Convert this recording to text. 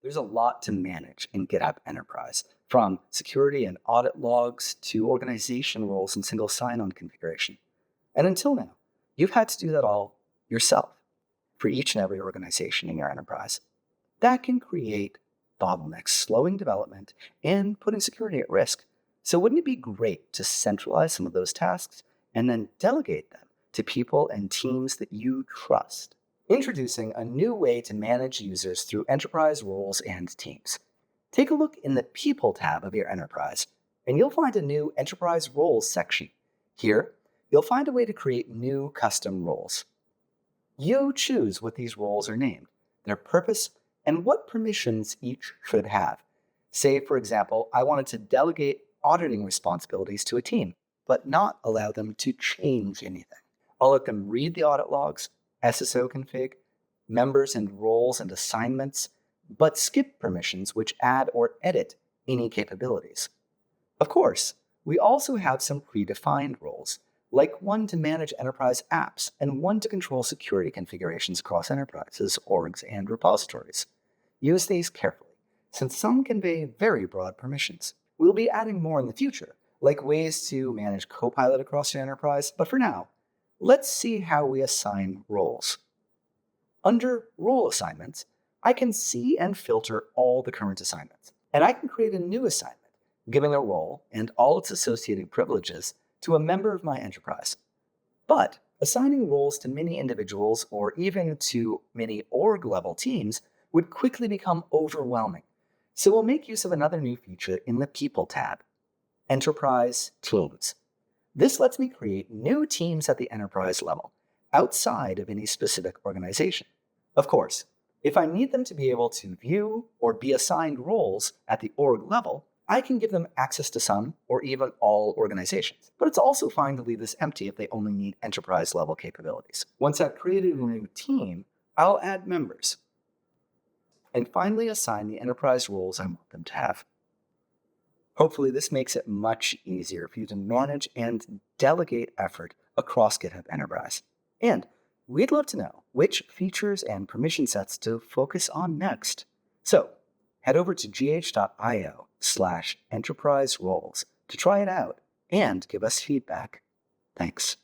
There's a lot to manage in GitHub Enterprise, from security and audit logs to organization roles and single sign-on configuration. And until now, you've had to do that all yourself for each and every organization in your enterprise. That can create bottlenecks, slowing development and putting security at risk. So wouldn't it be great to centralize some of those tasks and then delegate them to people and teams that you trust? Introducing a new way to manage users through enterprise roles and teams. Take a look in the People tab of your enterprise, and you'll find a new Enterprise Roles section. Here, you'll find a way to create new custom roles. You choose what these roles are named, their purpose, and what permissions each should have. Say, for example, I wanted to delegate auditing responsibilities to a team, but not allow them to change anything. I'll let them read the audit logs, SSO config, members and roles and assignments, but skip permissions which add or edit any capabilities. Of course, we also have some predefined roles, like one to manage enterprise apps and one to control security configurations across enterprises, orgs, and repositories. Use these carefully, since some convey very broad permissions. We'll be adding more in the future, like ways to manage Copilot across your enterprise, but for now, let's see how we assign roles. Under Role Assignments, I can see and filter all the current assignments, and I can create a new assignment, giving a role and all its associated privileges to a member of my enterprise. But assigning roles to many individuals or even to many org-level teams would quickly become overwhelming. So we'll make use of another new feature in the People tab, Enterprise Teams. This lets me create new teams at the enterprise level, outside of any specific organization. Of course, if I need them to be able to view or be assigned roles at the org level, I can give them access to some or even all organizations. But it's also fine to leave this empty if they only need enterprise-level capabilities. Once I've created a new team, I'll add members, and finally assign the enterprise roles I want them to have. Hopefully, this makes it much easier for you to manage and delegate effort across GitHub Enterprise. And we'd love to know which features and permission sets to focus on next. So head over to gh.io/enterprise roles to try it out and give us feedback. Thanks.